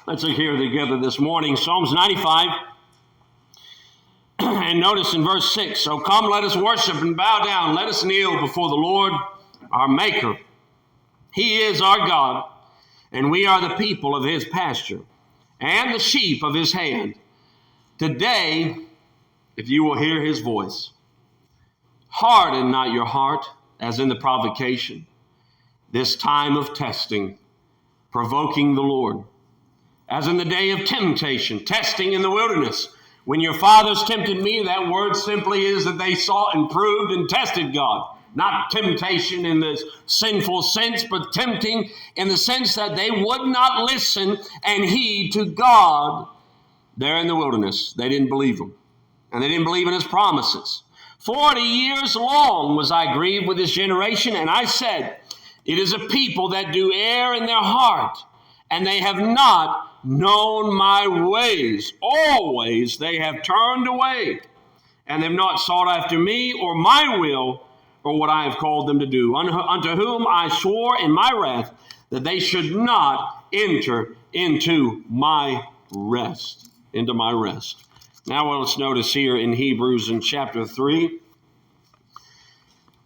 Let's look here together this morning. Psalms 95. And notice in verse 6, so come, let us worship and bow down. Let us kneel before the Lord, our Maker. He is our God, and we are the people of his pasture and the sheep of his hand. Today, if you will hear his voice, harden not your heart as in the provocation, this time of testing, provoking the Lord. As in the day of temptation, testing in the wilderness. When your fathers tempted me, that word simply is that they sought and proved and tested God. Not temptation in the sinful sense, but tempting in the sense that they would not listen and heed to God there in the wilderness. They didn't believe him. And they didn't believe in his promises. 40 years long was I grieved with this generation, and I said, it is a people that do err in their heart, and they have not known my ways. Always they have turned away, and they've not sought after me or my will or what I have called them to do, unto whom I swore in my wrath that they should not enter into my rest. Into my rest. Now let's notice here in Hebrews in chapter 3,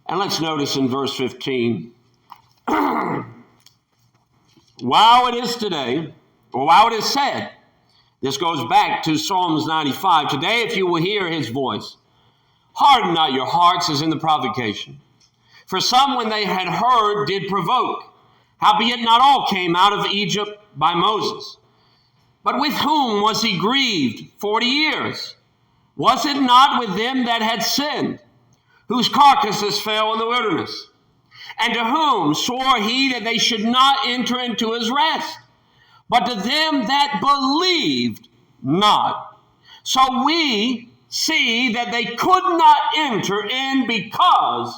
and let's notice in verse 15, while it is today, or while it is said, this goes back to Psalms 95, today if you will hear his voice, harden not your hearts as in the provocation. For some when they had heard did provoke, howbeit not all came out of Egypt by Moses. But with whom was he grieved 40 years? Was it not with them that had sinned, whose carcasses fell in the wilderness? And to whom swore he that they should not enter into his rest? But to them that believed not. So we see that they could not enter in because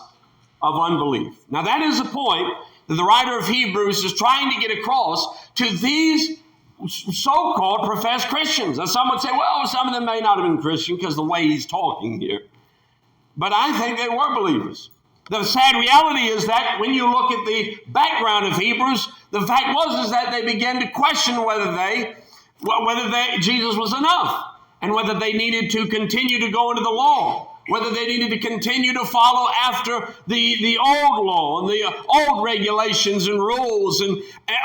of unbelief. Now that is the point that the writer of Hebrews is trying to get across to these so-called professed Christians. And some would say, well, some of them may not have been Christian because the way he's talking here. But I think they were believers. The sad reality is that when you look at the background of Hebrews, the fact is that they began to question whether Jesus was enough and whether they needed to continue to go into the law, whether they needed to continue to follow after the old law and the old regulations and rules and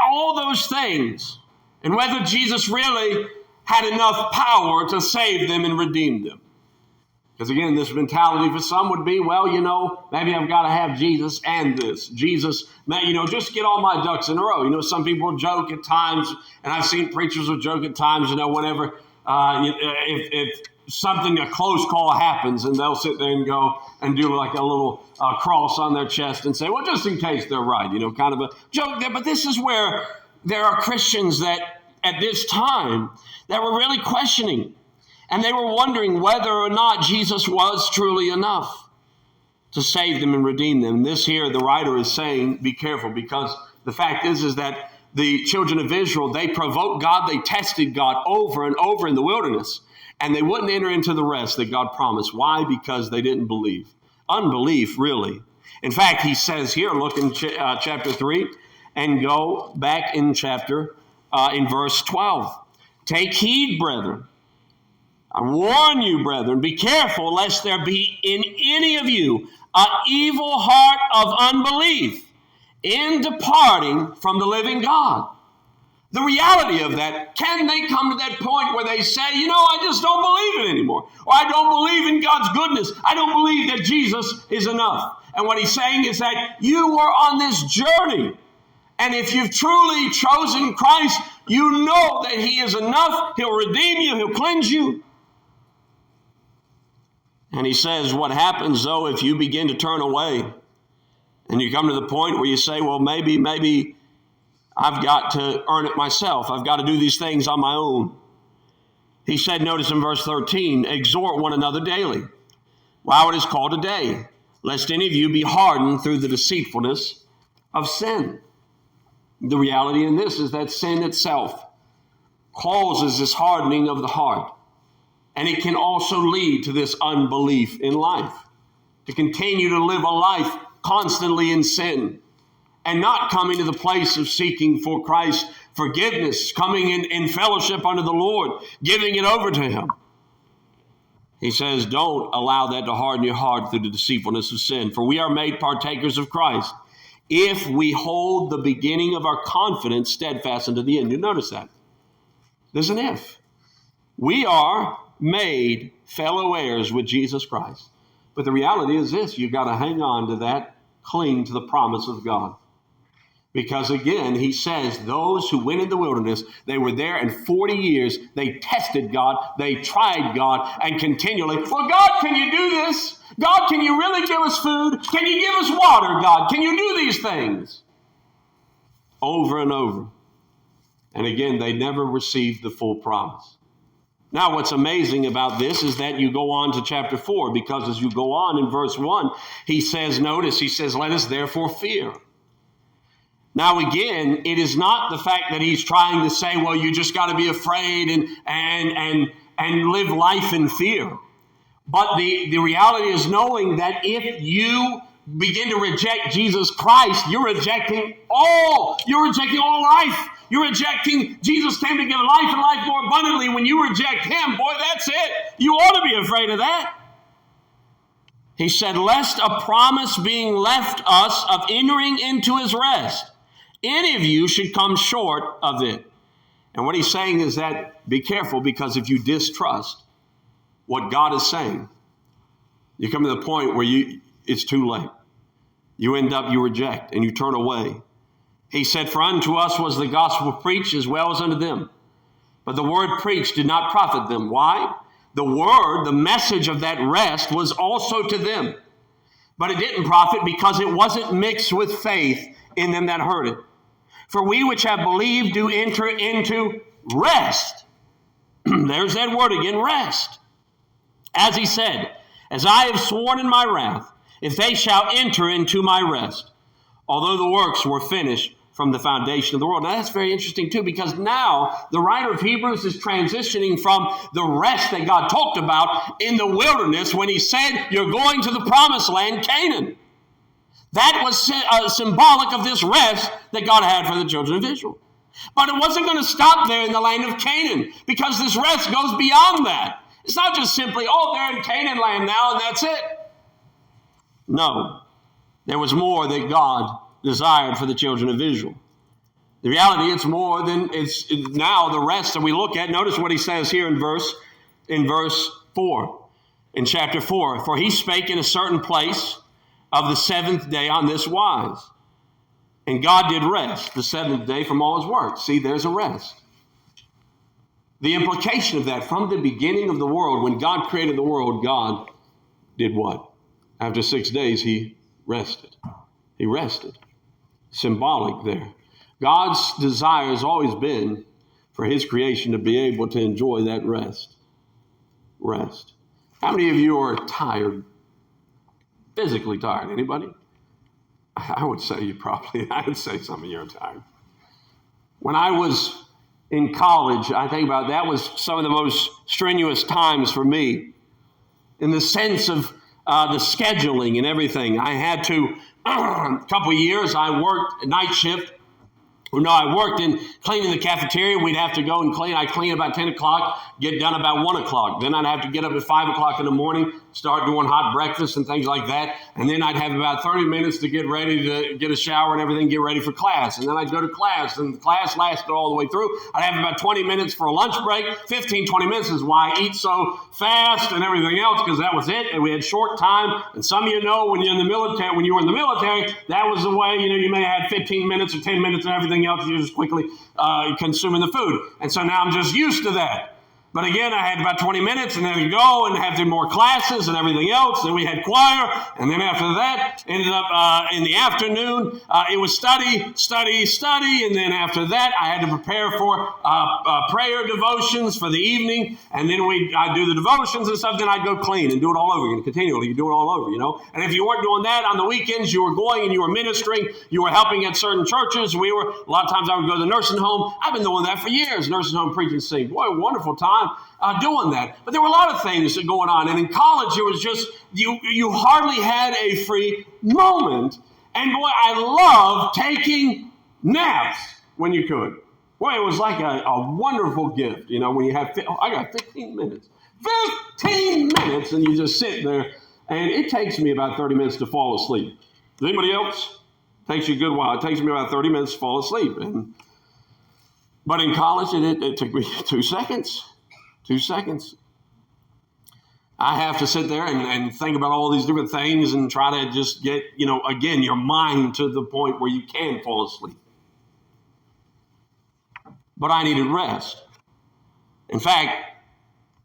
all those things, and whether Jesus really had enough power to save them and redeem them. Because again, this mentality for some would be, well, maybe I've got to have Jesus and this. Jesus, just get all my ducks in a row. Some people joke at times, and I've seen preachers will joke at times, whenever, if something, a close call happens, and they'll sit there and go and do like a little cross on their chest and say, well, just in case they're right, kind of a joke there. But this is where there are Christians that at this time that were really questioning. And they were wondering whether or not Jesus was truly enough to save them and redeem them. And this here, the writer is saying, be careful, because the fact is that the children of Israel, they provoked God, they tested God over and over in the wilderness, and they wouldn't enter into the rest that God promised. Why? Because they didn't believe. Unbelief, really. In fact, he says here, look in chapter 3, and go back in in verse 12. Take heed, brethren. I warn you, brethren, be careful lest there be in any of you an evil heart of unbelief in departing from the living God. The reality of that, can they come to that point where they say, I just don't believe it anymore, or I don't believe in God's goodness. I don't believe that Jesus is enough. And what he's saying is that you are on this journey. And if you've truly chosen Christ, you know that he is enough. He'll redeem you. He'll cleanse you. And he says, what happens, though, if you begin to turn away and you come to the point where you say, well, maybe I've got to earn it myself. I've got to do these things on my own. He said, notice in verse 13, exhort one another daily, while it is called today, lest any of you be hardened through the deceitfulness of sin. The reality in this is that sin itself causes this hardening of the heart. And it can also lead to this unbelief in life, to continue to live a life constantly in sin and not coming to the place of seeking for Christ's forgiveness, coming in fellowship under the Lord, giving it over to him. He says, don't allow that to harden your heart through the deceitfulness of sin, for we are made partakers of Christ if we hold the beginning of our confidence steadfast unto the end. You notice that. There's an if. We are made fellow heirs with Jesus Christ. But the reality is this, you've got to hang on to that, cling to the promise of God. Because again, he says, those who went in the wilderness, they were there in 40 years, they tested God, they tried God, and continually, well, God, can you do this? God, can you really give us food? Can you give us water, God? Can you do these things? Over and over. And again, they never received the full promise. Now, what's amazing about this is that you go on to chapter 4, because as you go on in verse 1, he says, notice, he says, let us therefore fear. Now, again, it is not the fact that he's trying to say, well, you just got to be afraid and live life in fear. But the reality is knowing that if you begin to reject Jesus Christ, you're rejecting all life. You're rejecting Jesus came to give life and life more abundantly. When you reject him, boy, that's it. You ought to be afraid of that. He said, lest a promise being left us of entering into his rest, any of you should come short of it. And what he's saying is that be careful, because if you distrust what God is saying, you come to the point where it's too late. You reject and you turn away. He said, for unto us was the gospel preached as well as unto them. But the word preached did not profit them. Why? The word, the message of that rest was also to them. But it didn't profit because it wasn't mixed with faith in them that heard it. For we which have believed do enter into rest. There's that word again, rest. As he said, as I have sworn in my wrath, if they shall enter into my rest, although the works were finished from the foundation of the world. Now that's very interesting too, because now the writer of Hebrews is transitioning from the rest that God talked about in the wilderness when he said, you're going to the promised land, Canaan. That was symbolic of this rest that God had for the children of Israel. But it wasn't going to stop there in the land of Canaan, because this rest goes beyond that. It's not just simply, they're in Canaan land now and that's it. No, there was more that God desired for the children of Israel. The reality, it's more than it's now the rest that we look at. Notice what he says here in verse 4, in chapter 4. For he spake in a certain place of the seventh day on this wise. And God did rest the seventh day from all his work. See, there's a rest. The implication of that, from the beginning of the world, when God created the world, God did what? After 6 days, he rested. He rested. Symbolic there. God's desire has always been for his creation to be able to enjoy that rest. Rest. How many of you are tired? Physically tired? Anybody? I would say some of you are tired. When I was in college, I think about that was some of the most strenuous times for me, in the sense of the scheduling and everything. I had to, a couple of years, I worked night shift. I worked in cleaning the cafeteria. We'd have to go and clean. I'd clean about 10 o'clock, get done about 1 o'clock. Then I'd have to get up at 5 o'clock in the morning, start doing hot breakfast and things like that. And then I'd have about 30 minutes to get ready to get a shower and everything, get ready for class. And then I'd go to class, and the class lasted all the way through. I'd have about 20 minutes for a lunch break. 15, 20 minutes is why I eat so fast and everything else, because that was it. And we had short time. And some of you know, when you were in the military, that was the way, you may have had 15 minutes or 10 minutes and everything else. You're just quickly consuming the food. And so now I'm just used to that. But again, I had about 20 minutes, and then you go and have more classes and everything else. Then we had choir, and then after that, ended up in the afternoon, it was study, and then after that, I had to prepare for prayer devotions for the evening, and then I'd do the devotions and stuff, then I'd go clean and do it all over again, continually. You do it all over, And if you weren't doing that on the weekends, you were going and you were ministering, you were helping at certain churches. A lot of times I would go to the nursing home. I've been doing that for years, nursing home preaching, sing. Boy, a wonderful time. Doing that. But there were a lot of things going on. And in college, it was just, you hardly had a free moment. And boy, I loved taking naps when you could. Boy, it was like a wonderful gift, when you have, I got 15 minutes. 15 minutes, and you just sit there, and it takes me about 30 minutes to fall asleep. Does anybody else? Takes you a good while. It takes me about 30 minutes to fall asleep. But in college, it took me 2 seconds. 2 seconds. I have to sit there and think about all these different things and try to just get, again, your mind to the point where you can fall asleep. But I needed rest. In fact,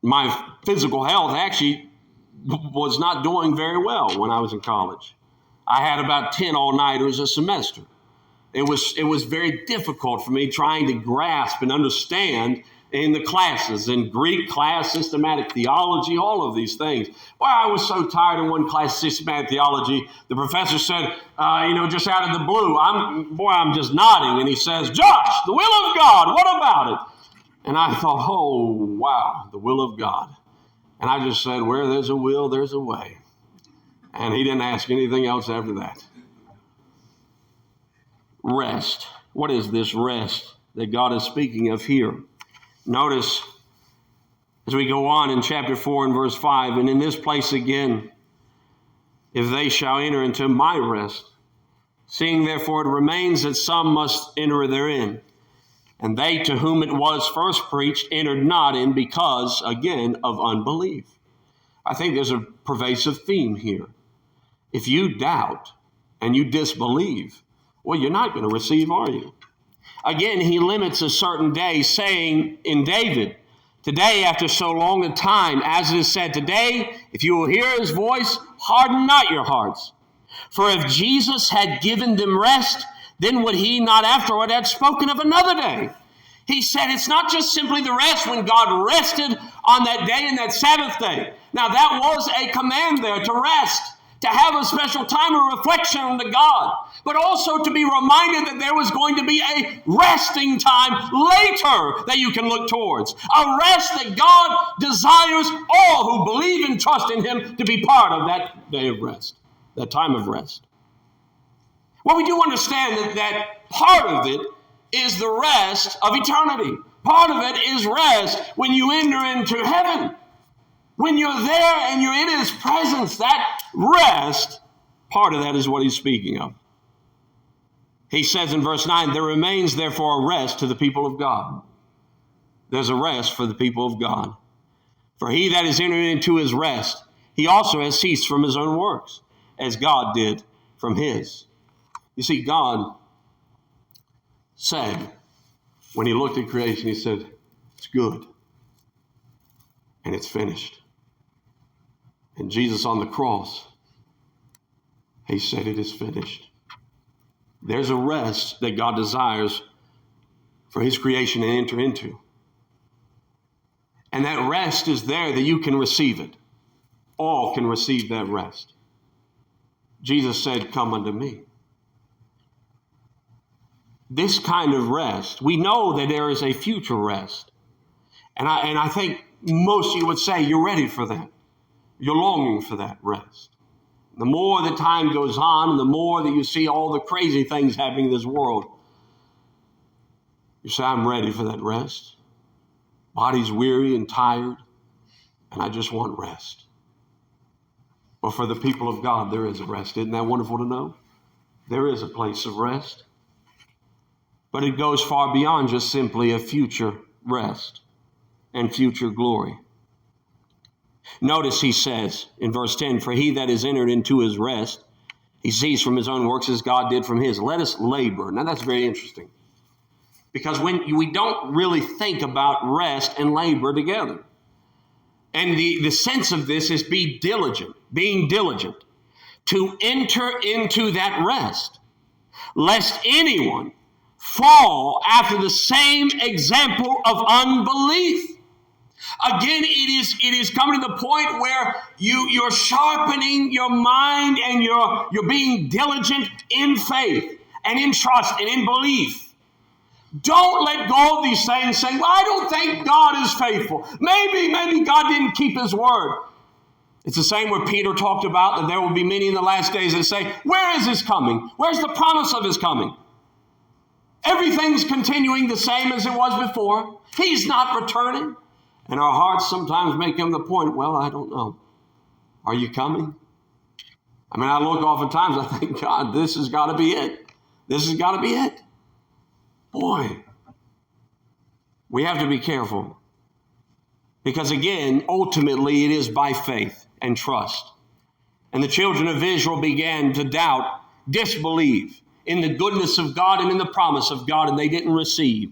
my physical health actually was not doing very well when I was in college. I had about 10 all-nighters a semester. It was very difficult for me trying to grasp and understand in the classes, in Greek class, systematic theology, all of these things. Well, I was so tired in one class, systematic theology, the professor said, just out of the blue, I'm just nodding, and he says, Josh, the will of God, what about it? And I thought, oh, wow, the will of God. And I just said, where there's a will, there's a way. And he didn't ask anything else after that. Rest. What is this rest that God is speaking of here? Notice as we go on in chapter 4 and verse 5, and in this place again, if they shall enter into my rest, seeing therefore it remains that some must enter therein, and they to whom it was first preached entered not in because, again, of unbelief. I think there's a pervasive theme here. If you doubt and you disbelieve, well, you're not going to receive, are you? Again, he limits a certain day, saying in David, today, after so long a time, as it is said, today, if you will hear his voice, harden not your hearts. For if Jesus had given them rest, then would he not afterward have spoken of another day? He said it's not just simply the rest when God rested on that day and that Sabbath day. Now, that was a command there to rest, to have a special time of reflection unto God, but also to be reminded that there was going to be a resting time later that you can look towards. A rest that God desires all who believe and trust in him to be part of that day of rest, that time of rest. Well, we do understand that part of it is the rest of eternity. Part of it is rest when you enter into heaven. When you're there and you're in his presence, that rest, part of that is what he's speaking of. He says in verse 9, there remains therefore a rest to the people of God. There's a rest for the people of God. For he that is entered into his rest, he also has ceased from his own works, as God did from his. You see, God said, when he looked at creation, he said, it's good and it's finished. And Jesus on the cross, he said, it is finished. There's a rest that God desires for his creation to enter into. And that rest is there that you can receive it. All can receive that rest. Jesus said, come unto me. This kind of rest, we know that there is a future rest. And I think most of you would say you're ready for that. You're longing for that rest. The more the time goes on, and the more that you see all the crazy things happening in this world, you say, I'm ready for that rest. Body's weary and tired, and I just want rest. But for the people of God, there is a rest. Isn't that wonderful to know? There is a place of rest. But it goes far beyond just simply a future rest and future glory. Notice he says in verse 10, for he that is entered into his rest, he ceased from his own works as God did from his. Let us labor. Now that's very interesting. Because when we don't really think about rest and labor together. And the sense of this is being diligent to enter into that rest, lest anyone fall after the same example of unbelief. Again, it is coming to the point where you're sharpening your mind and you're being diligent in faith and in trust and in belief. Don't let go of these things saying, well, I don't think God is faithful. Maybe God didn't keep his word. It's the same where Peter talked about that there will be many in the last days that say, where is his coming? Where's the promise of his coming? Everything's continuing the same as it was before. He's not returning. And our hearts sometimes make him the point, well, I don't know. Are you coming? I mean, I look oftentimes, I think, God, this has got to be it. This has got to be it. Boy, we have to be careful. Because again, ultimately, it is by faith and trust. And the children of Israel began to doubt, disbelieve in the goodness of God and in the promise of God, and they didn't receive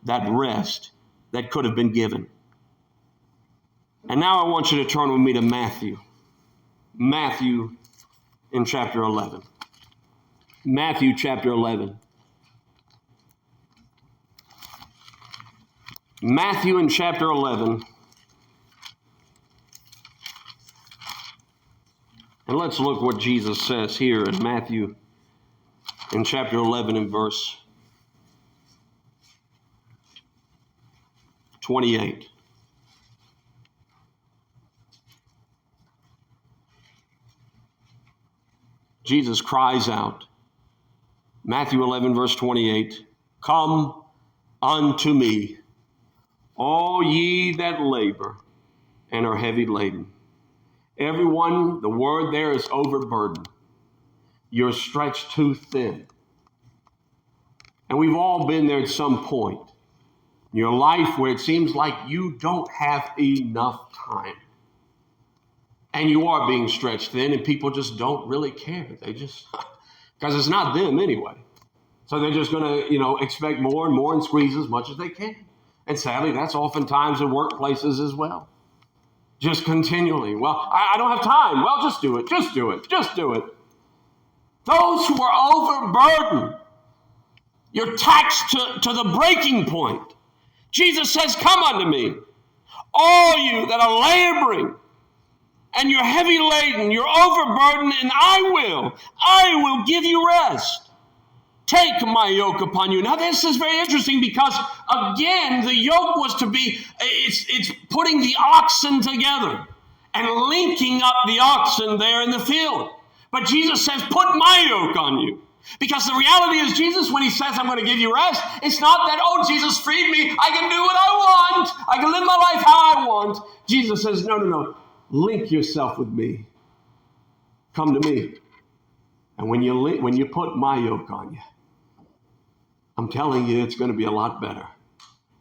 that rest that could have been given. And now I want you to turn with me to Matthew. Matthew in chapter 11. Matthew chapter 11. Matthew in chapter 11. And let's look what Jesus says here in Matthew in chapter 11 and verse 28. Jesus cries out, Matthew 11, verse 28, come unto me, all ye that labor and are heavy laden. Everyone, the word there is overburdened. You're stretched too thin. And we've all been there at some point in your life where it seems like you don't have enough time. And you are being stretched thin, and people just don't really care. They just, because it's not them anyway. So they're just going to, expect more and more and squeeze as much as they can. And sadly, that's oftentimes in workplaces as well. Just continually. Well, I don't have time. Well, just do it. Just do it. Just do it. Those who are overburdened, you're taxed to the breaking point. Jesus says, come unto me, all you that are laboring, and you're heavy laden, you're overburdened, and I will give you rest. Take my yoke upon you. Now this is very interesting because, again, the yoke was to be, it's putting the oxen together and linking up the oxen there in the field. But Jesus says, put my yoke on you. Because the reality is, Jesus, when he says, I'm going to give you rest, it's not that, oh, Jesus freed me, I can do what I want, I can live my life how I want. Jesus says, no. Link yourself with me. Come to me. And when you put my yoke on you, I'm telling you, it's going to be a lot better.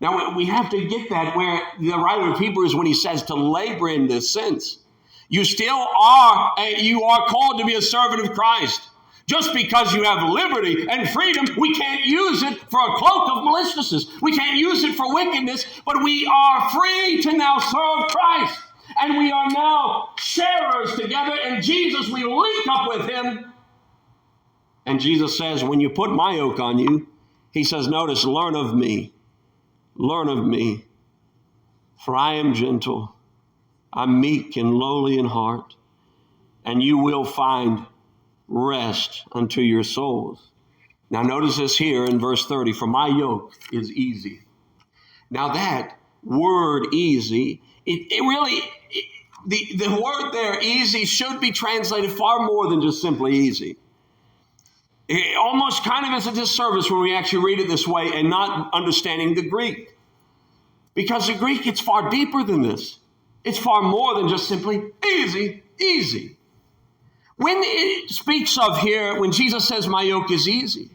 Now, we have to get that where the writer of Hebrews, when he says to labor in this sense, you are called to be a servant of Christ. Just because you have liberty and freedom, we can't use it for a cloak of maliciousness. We can't use it for wickedness, but we are free to now serve Christ. And we are now sharers together, and Jesus, we link up with him. And Jesus says, when you put my yoke on you, he says, notice, learn of me, for I am gentle, I'm meek and lowly in heart, and you will find rest unto your souls. Now notice this here in verse 30, for my yoke is easy. Now that word easy, the word there, easy, should be translated far more than just simply easy. It almost kind of is a disservice when we actually read it this way and not understanding the Greek. Because the Greek, it's far deeper than this. It's far more than just simply easy. When it speaks of here, when Jesus says, my yoke is easy,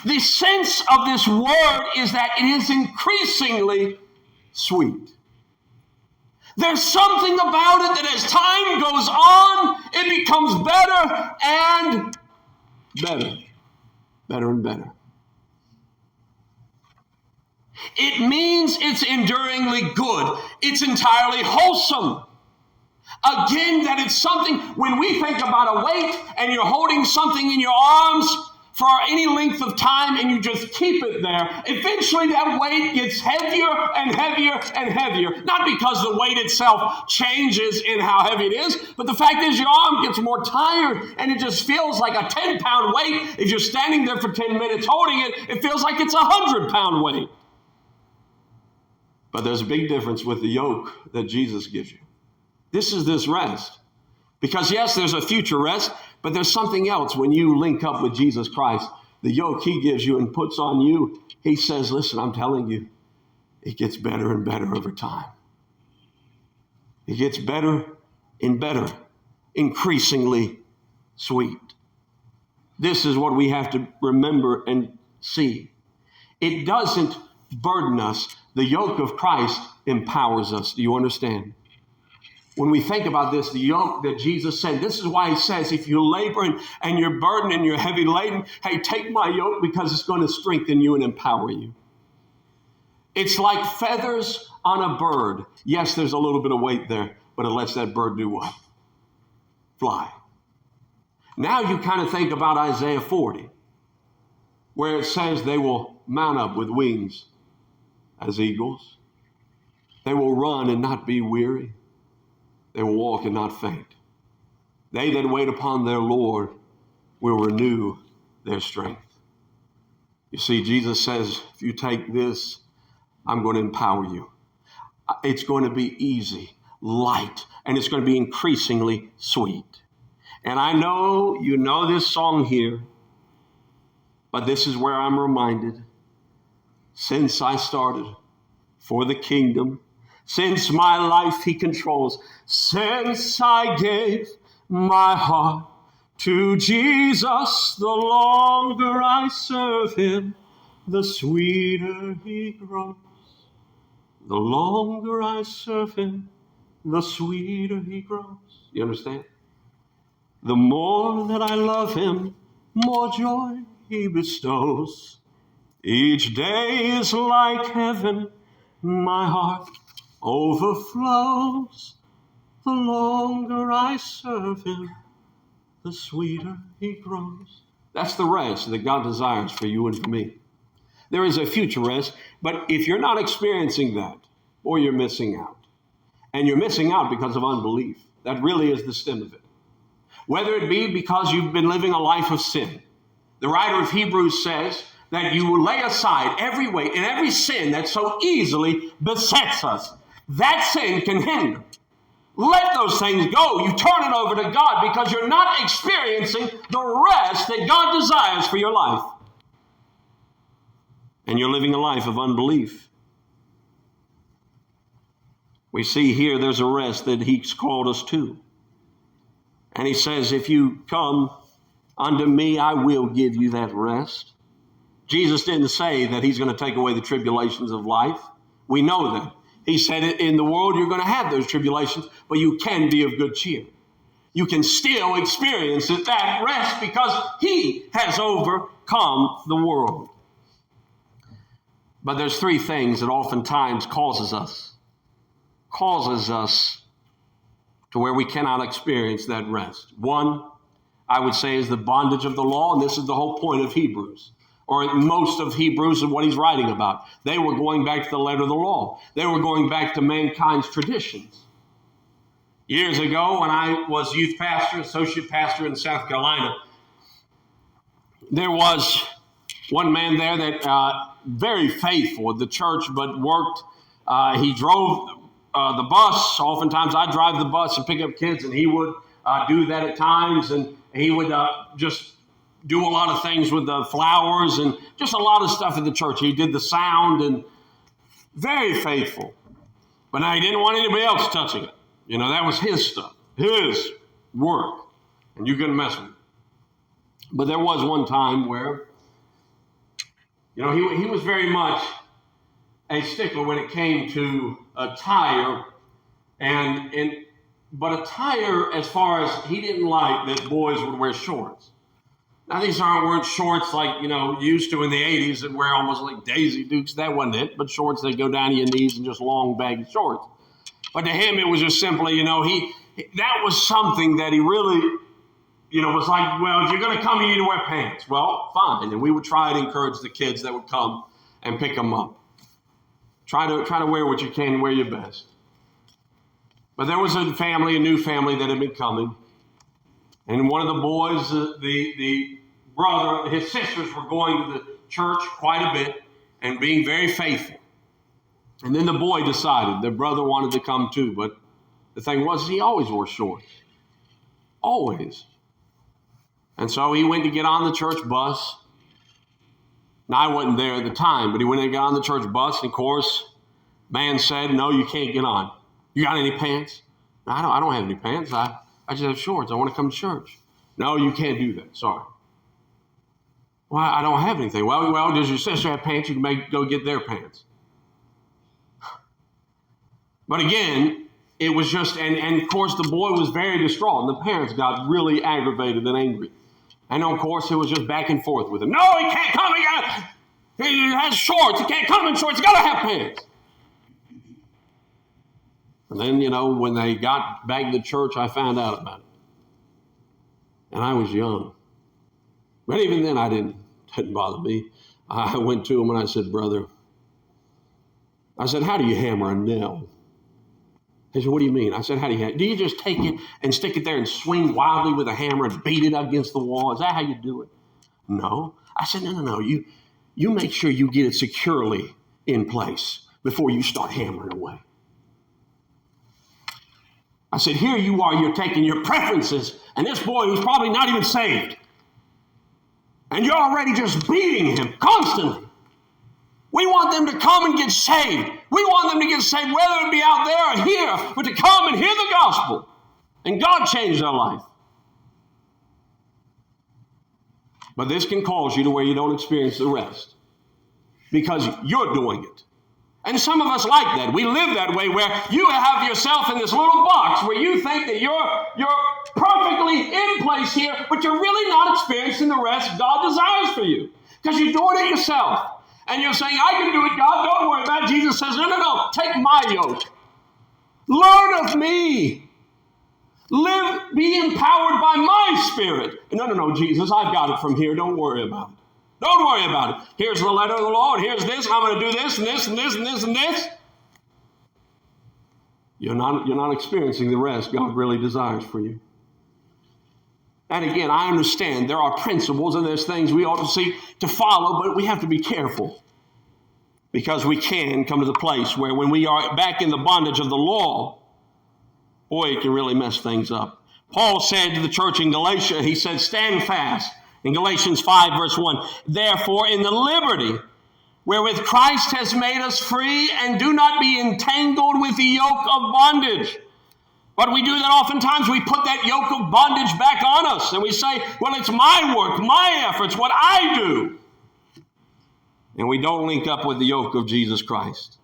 the sense of this word is that it is increasingly sweet. There's something about it that as time goes on, it becomes better and better. It means it's enduringly good. It's entirely wholesome. Again, that it's something, when we think about a weight and you're holding something in your arms for any length of time and you just keep it there, eventually that weight gets heavier and heavier and heavier. Not because the weight itself changes in how heavy it is, but the fact is your arm gets more tired and it just feels like a 10-pound weight. If you're standing there for 10 minutes holding it, it feels like it's a 100-pound weight. But there's a big difference with the yoke that Jesus gives you. This is this rest. Because yes, there's a future rest, but there's something else when you link up with Jesus Christ. The yoke he gives you and puts on you, he says, listen, I'm telling you, it gets better and better over time. It gets better and better, increasingly sweet. This is what we have to remember and see. It doesn't burden us. The yoke of Christ empowers us. Do you understand? When we think about this, the yoke that Jesus said, this is why he says, if you labor and you're burdened and you're heavy laden, hey, take my yoke because it's going to strengthen you and empower you. It's like feathers on a bird. Yes, there's a little bit of weight there, but it lets that bird do what? Fly. Now you kind of think about Isaiah 40, where it says they will mount up with wings as eagles. They will run and not be weary. They will walk and not faint. They that wait upon their Lord will renew their strength. You see, Jesus says, if you take this, I'm going to empower you. It's going to be easy, light, and it's going to be increasingly sweet. And I know you know this song here, but this is where I'm reminded. Since I started for the kingdom, since my life he controls, since I gave my heart to Jesus, the longer I serve him, the sweeter he grows. The longer I serve him, the sweeter he grows. You understand? The more that I love him, more joy he bestows. Each day is like heaven, my heart overflows. The longer I serve him, the sweeter he grows. That's the rest that God desires for you and for me. There is a future rest, but if you're not experiencing that, or you're missing out. And you're missing out because of unbelief. That really is the stem of it. Whether it be because you've been living a life of sin. The writer of Hebrews says that you will lay aside every weight and every sin that so easily besets us. That sin can hinder. Let those things go. You turn it over to God because you're not experiencing the rest that God desires for your life. And you're living a life of unbelief. We see here there's a rest that he's called us to. And he says, if you come unto me, I will give you that rest. Jesus didn't say that he's going to take away the tribulations of life. We know that. He said in the world you're going to have those tribulations, but you can be of good cheer. You can still experience that rest because he has overcome the world. But there's three things that oftentimes causes us to where we cannot experience that rest. One, I would say, is the bondage of the law, and this is the whole point of Hebrews, or most of Hebrews and what he's writing about. They were going back to the letter of the law. They were going back to mankind's traditions. Years ago, when I was youth pastor, associate pastor in South Carolina, there was one man there that very faithful at the church, but worked. He drove the bus. Oftentimes I drive the bus and pick up kids, and he would do that at times. And he would just do a lot of things with the flowers and just a lot of stuff at the church. He did the sound and very faithful. But now he didn't want anybody else touching it. You know, that was his stuff, his work, and you couldn't mess with it. But there was one time where, you know, he was very much a stickler when it came to attire, but attire as far as he didn't like that boys would wear shorts. Now these weren't shorts like, you know, used to in the 80s that wear almost like Daisy Dukes. That wasn't it, but shorts that go down to your knees and just long baggy shorts. But to him it was just simply, you know, that was something that he really, you know, was like, well, if you're going to come, you need to wear pants. Well, fine. And we would try to encourage the kids that would come and pick them up. Try to wear what you can, wear your best. But there was a new family that had been coming. And one of the boys, the brother, his sisters were going to the church quite a bit and being very faithful. And then the boy decided, the brother wanted to come too, but The thing was, he always wore shorts. Always. And so he went to get on the church bus. Now, I wasn't there at the time, but he went and got on the church bus, and of course, man said, no, you can't get on. You got any pants? No, I don't have any pants. I just have shorts. I want to come to church. No, you can't do that. Sorry. Well, I don't have anything. Well, does your sister have pants? You can go get their pants. But again, it was just, and of course the boy was very distraught, and the parents got really aggravated and angry. And of course it was just back and forth with him. No, he can't come. He has shorts. He can't come in shorts. He's got to have pants. And then, when they got back to the church, I found out about it. And I was young. But even then, it didn't bother me. I went to him and I said, brother, how do you hammer a nail? He said, what do you mean? I said, do you just take it and stick it there and swing wildly with a hammer and beat it up against the wall? Is that how you do it? No. I said, no. You make sure you get it securely in place before you start hammering away. I said, here you are, you're taking your preferences, and this boy who's probably not even saved, and you're already just beating him constantly. We want them to come and get saved. We want them to get saved, whether it be out there or here, but to come and hear the gospel. And God changed their life. But this can cause you to where you don't experience the rest, because you're doing it. And some of us like that. We live that way, where you have yourself in this little box where you think that you're perfectly in place here, but you're really not experiencing the rest God desires for you, because you're doing it yourself. And you're saying, I can do it, God, don't worry about it. Jesus says, no, take my yoke. Learn of me. Be empowered by my Spirit. No, Jesus, I've got it from here. Don't worry about it. Don't worry about it. Here's the letter of the law, and here's this. I'm going to do this and this and this and this and this. You're not experiencing the rest God really desires for you. And again, I understand there are principles and there's things we ought to seek to follow, but we have to be careful, because we can come to the place where when we are back in the bondage of the law, boy, it can really mess things up. Paul said to the church in Galatia, he said, stand fast. In Galatians 5, verse 1, therefore, in the liberty wherewith Christ has made us free, and do not be entangled with the yoke of bondage. But we do that oftentimes. We put that yoke of bondage back on us, and we say, well, it's my work, my efforts, what I do. And we don't link up with the yoke of Jesus Christ.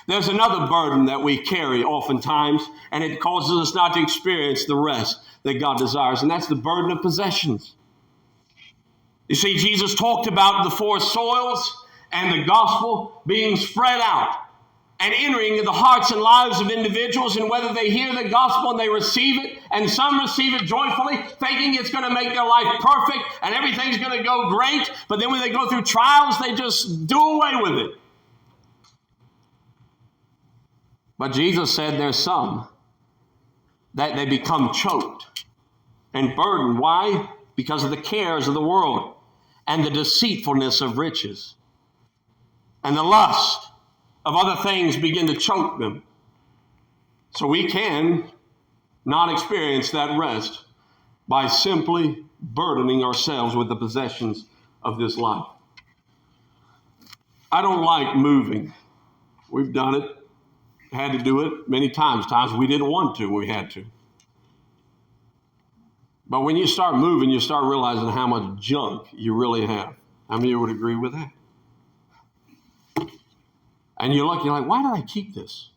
There's another burden that we carry oftentimes, and it causes us not to experience the rest that God desires, and that's the burden of possessions. You see, Jesus talked about the four soils and the gospel being spread out and entering the hearts and lives of individuals, and whether they hear the gospel and they receive it, and some receive it joyfully, thinking it's going to make their life perfect and everything's going to go great, but then when they go through trials, they just do away with it. But Jesus said there's some that they become choked and burdened. Why? Because of the cares of the world and the deceitfulness of riches, and the lust of other things begin to choke them. So we can not experience that rest by simply burdening ourselves with the possessions of this life. I don't like moving. We've done it, had to do it many times. Times we didn't want to, we had to. But when you start moving, you start realizing how much junk you really have. How many of you would agree with that? And you're like, why did I keep this?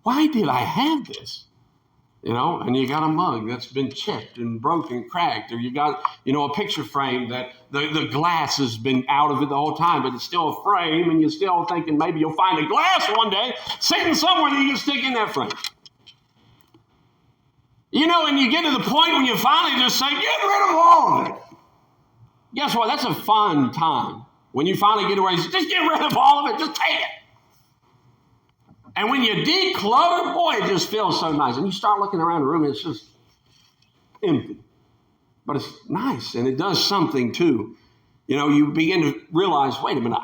Why did I have this? And you got a mug that's been chipped and broken, cracked, or you got, a picture frame that the glass has been out of it the whole time, but it's still a frame, and you're still thinking maybe you'll find a glass one day sitting somewhere that you can stick in that frame. And you get to the point when you finally just say, get rid of all of it. Guess what? That's a fun time. When you finally get away, just get rid of all of it. Just take it. And when you declutter, boy, it just feels so nice. And you start looking around the room, and it's just empty. But it's nice, and it does something too. You begin to realize, wait a minute,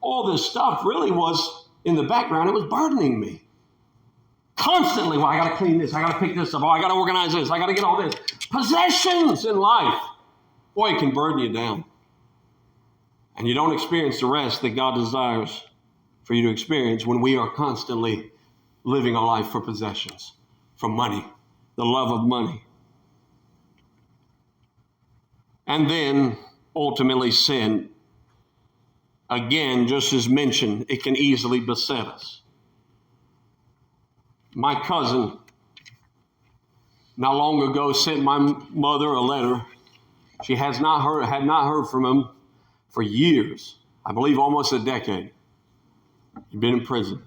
all this stuff really was in the background. It was burdening me. Constantly, well, I got to clean this. I got to pick this up. Oh, I got to organize this. I got to get all this. Possessions in life. Boy, it can burden you down. And you don't experience the rest that God desires for you to experience when we are constantly living a life for possessions, for money, the love of money. And then, ultimately, sin. Again, just as mentioned, it can easily beset us. My cousin, not long ago, sent my mother a letter. She had not heard from him for years. I believe almost a decade. He'd been in prison.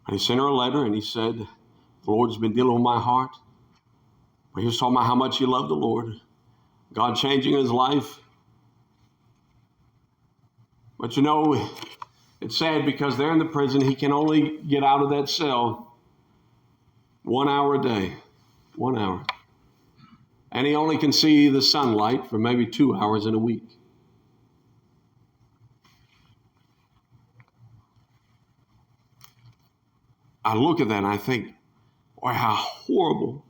And he sent her a letter and he said, the Lord's been dealing with my heart. He was talking about how much he loved the Lord. God changing his life. But you know, it's sad because there in the prison, he can only get out of that cell 1 hour a day. 1 hour. And he only can see the sunlight for maybe 2 hours in a week. I look at that and I think, boy, how horrible.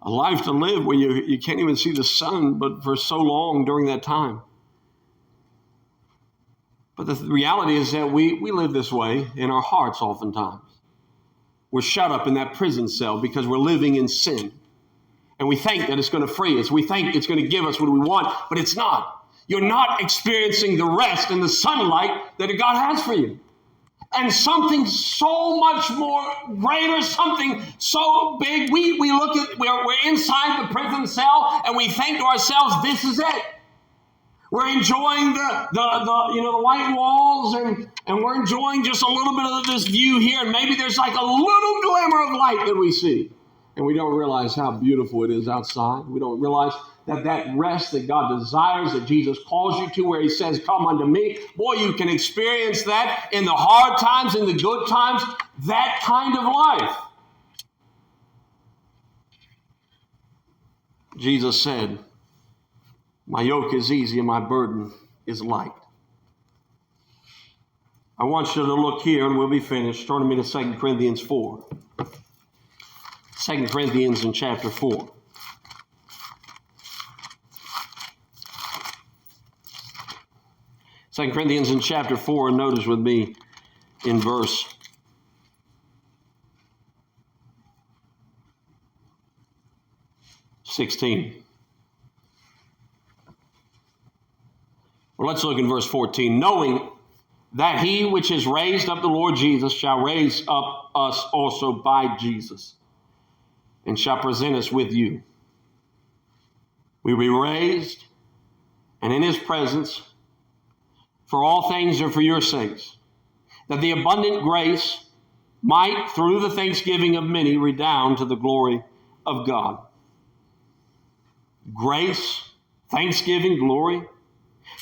A life to live where you can't even see the sun, but for so long during that time. But the reality is that we live this way in our hearts oftentimes. We're shut up in that prison cell because we're living in sin. And we think that it's going to free us. We think it's going to give us what we want, but it's not. You're not experiencing the rest and the sunlight that God has for you. And something so much more greater, something so big. We look at, we're inside the prison cell and we think to ourselves, this is it. We're enjoying the white walls and we're enjoying just a little bit of this view here. And maybe there's like a little glimmer of light that we see. And we don't realize how beautiful it is outside. We don't realize that rest that God desires, that Jesus calls you to, where he says, come unto me. Boy, you can experience that in the hard times, in the good times, that kind of life. Jesus said, my yoke is easy and my burden is light. I want you to look here, and we'll be finished. Turn to me to 2 Corinthians 4. 2 Corinthians in chapter 4. Second Corinthians in chapter 4, notice with me in verse 16. Well, let's look in verse 14. Knowing that he which has raised up the Lord Jesus shall raise up us also by Jesus, and shall present us with you. We will be raised, and in his presence, for all things are for your sakes, that the abundant grace might, through the thanksgiving of many, redound to the glory of God. Grace, thanksgiving, glory,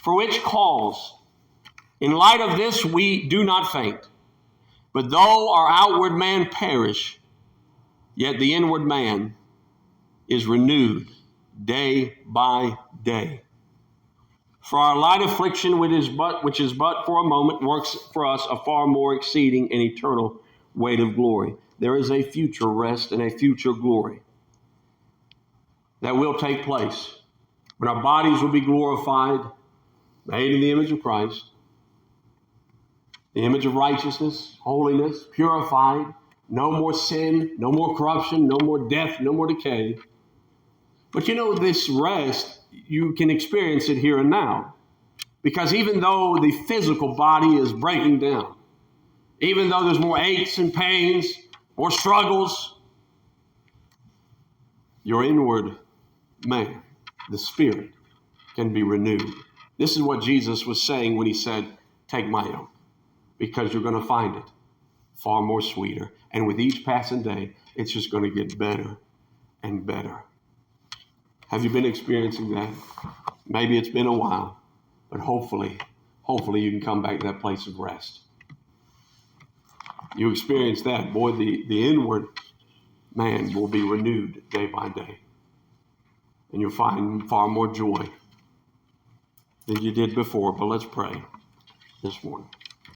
for which cause, in light of this, we do not faint. But though our outward man perish, yet the inward man is renewed day by day. For our light affliction, which is but for a moment, works for us a far more exceeding and eternal weight of glory. There is a future rest and a future glory that will take place when our bodies will be glorified, made in the image of Christ, the image of righteousness, holiness, purified, no more sin, no more corruption, no more death, no more decay. But you know, this rest, you can experience it here and now. Because even though the physical body is breaking down, even though there's more aches and pains, more struggles, your inward man, the spirit, can be renewed. This is what Jesus was saying when he said, take my yoke, because you're going to find it far more sweeter. And with each passing day, it's just going to get better and better. Have you been experiencing that? Maybe it's been a while, but hopefully you can come back to that place of rest. You experience that, boy, the inward man will be renewed day by day. And you'll find far more joy than you did before. But let's pray this morning.